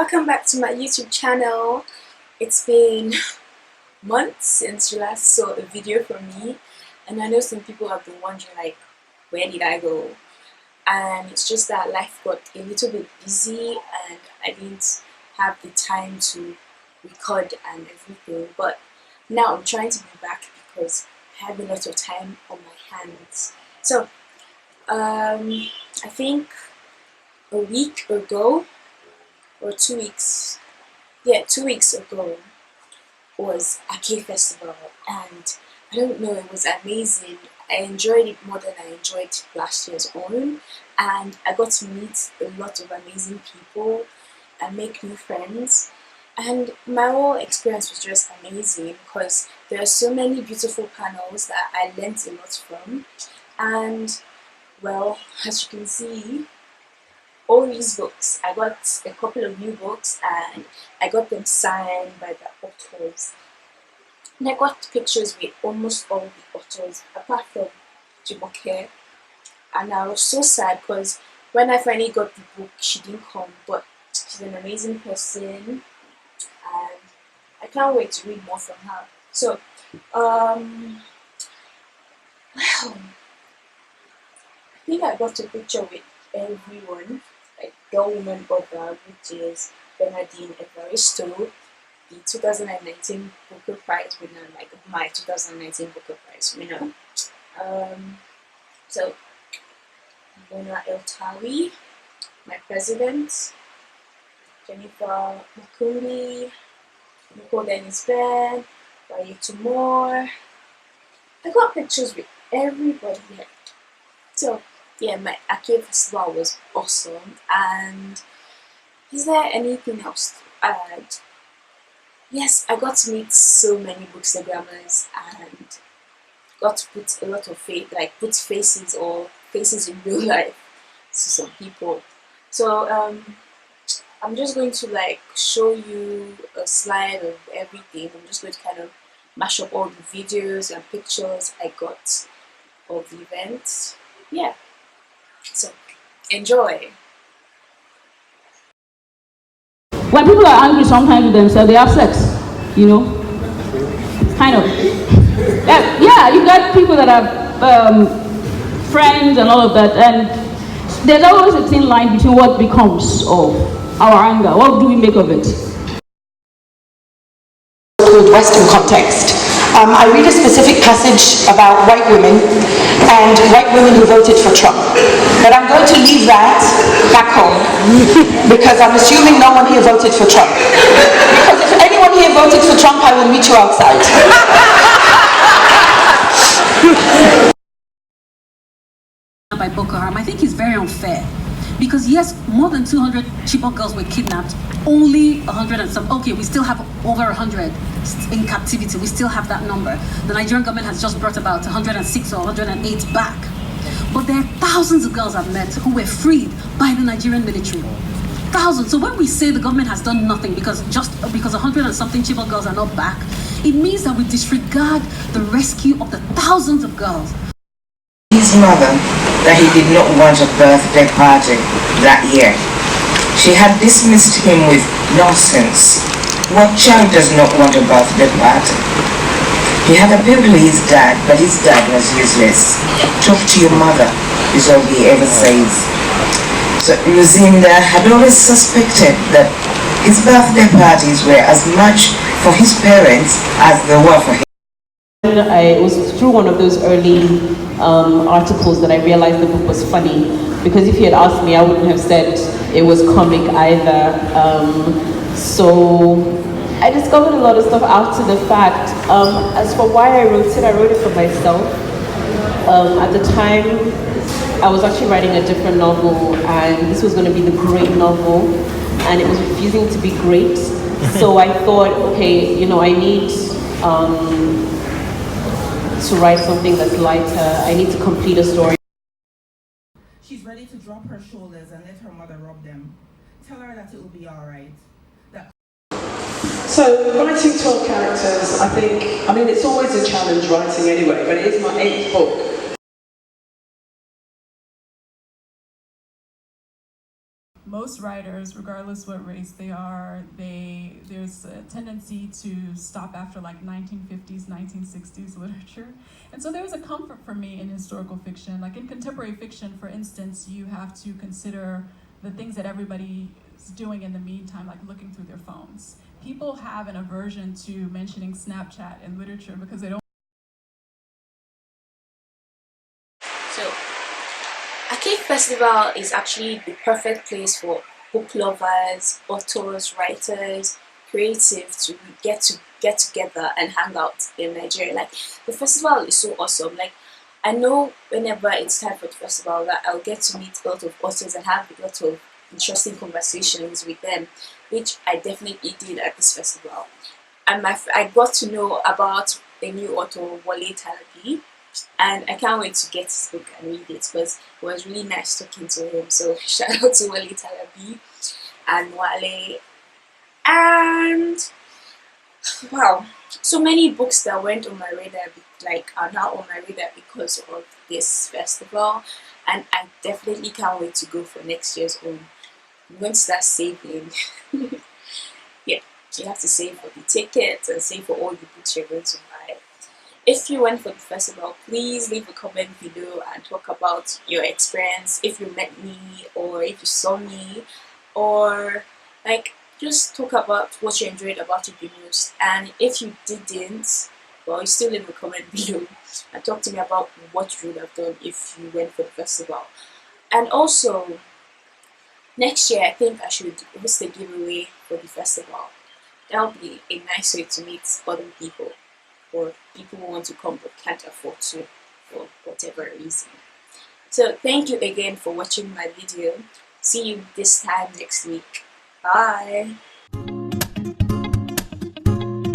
Welcome back to my YouTube channel. It's been months since you last saw a video from me, and I know some people have been wondering like, where did I go? And it's just that life got a little bit busy and I didn't have the time to record and everything, but now I'm trying to be back because I have a lot of time on my hands. So I think a week ago or 2 weeks, 2 weeks ago was Ake Festival, and I don't know, it was amazing. I enjoyed it more than I enjoyed last year's own, and I got to meet a lot of amazing people and make new friends, and my whole experience was just amazing because there are so many beautiful panels that I learned a lot from. And well, as you can see, all these books, I got a couple of new books and I got them signed by the authors. And I got pictures with almost all the authors apart from Jumoke. And I was so sad because when I finally got the book, she didn't come, but she's an amazing person and I can't wait to read more from her. So, well, I think I got a picture with everyone, like Girl Woman Bother, which is Bernardine Evaristo, the 2019 Booker Prize winner, like my 2019 Booker Prize winner. So Mona Eltawi, my president, Jennifer Makundi, Nicole Dennis Ben, Wayetu Moore. I got pictures with everybody here. So yeah, my Ake Festival was awesome. And is there anything else to add? Yes, I got to meet so many bookstagrammers and got to put a lot of put faces in real life to some people. So I'm just going to show you a slide of everything. I'm just going to kind of mash up all the videos and pictures I got of the event. Yeah. So, enjoy! When people are angry sometimes with themselves, they have sex, you know? Kind of. Yeah, you got people that have friends and all of that, and there's always a thin line between what becomes of our anger. What do we make of it? With Western context. I read a specific passage about white women and white women who voted for Trump. But I'm going to leave that back home because I'm assuming no one here voted for Trump. Because if anyone here voted for Trump, I will meet you outside. By Boko Haram, I think it's very unfair. Because yes, more than 200 Chibok girls were kidnapped, only 100 and some, okay, we still have over 100 in captivity, we still have that number. The Nigerian government has just brought about 106 or 108 back. But there are thousands of girls I've met who were freed by the Nigerian military. Thousands. So when we say the government has done nothing because 100 and something Chibok girls are not back, it means that we disregard the rescue of the thousands of girls. His mother, that he did not want a birthday party that year. She had dismissed him with nonsense. What child does not want a birthday party? He had appealed to his dad, but his dad was useless. Talk to your mother is all he ever says. So Lucinda had always suspected that his birthday parties were as much for his parents as they were for him. It was through one of those early articles that I realized the book was funny, because if you had asked me, I wouldn't have said it was comic either. So I discovered a lot of stuff after the fact. As for why I wrote it for myself. At the time, I was actually writing a different novel, and this was going to be the great novel, and it was refusing to be great. So I thought, okay, I need to write something that's lighter. I need to complete a story. She's ready to drop her shoulders and let her mother rub them. Tell her that it will be all right. So writing 12 characters, I mean it's always a challenge writing anyway, but it is my 8th book. most writers, regardless what race they are, there's a tendency to stop after like 1950s, 1960s literature. And so there's a comfort for me in historical fiction. Like in contemporary fiction, for instance, you have to consider the things that everybody is doing in the meantime, like looking through their phones. People have an aversion to mentioning Snapchat in literature because they don't. So, Ake Festival is actually the perfect place for book lovers, authors, writers, creatives to get together and hang out in Nigeria. Like, the festival is so awesome. Like, I know whenever it's time for the festival that I'll get to meet a lot of authors and have a lot of interesting conversations with them, which I definitely did at this festival. And I got to know about a new author, Wale Talabi, and I can't wait to get his book and read it because it was really nice talking to him. So shout out to Wale Talabi and Wale. And wow, so many books that went on my radar, like are now on my radar because of this festival, and I definitely can't wait to go for next year's own. I'm going to start saving. Yeah, you have to save for the tickets and save for all the books you're going to buy. If you went for the festival, please leave a comment below and talk about your experience, if you met me or if you saw me, or like just talk about what you enjoyed about it the most. And if you didn't, well, you still leave a comment below and talk to me about what you would have done if you went for the festival. And also, next year I think I should host a giveaway for the festival. That would be a nice way to meet other people, or people who want to come but can't afford to for whatever reason. So thank you again for watching my video. See you this time next week. Bye.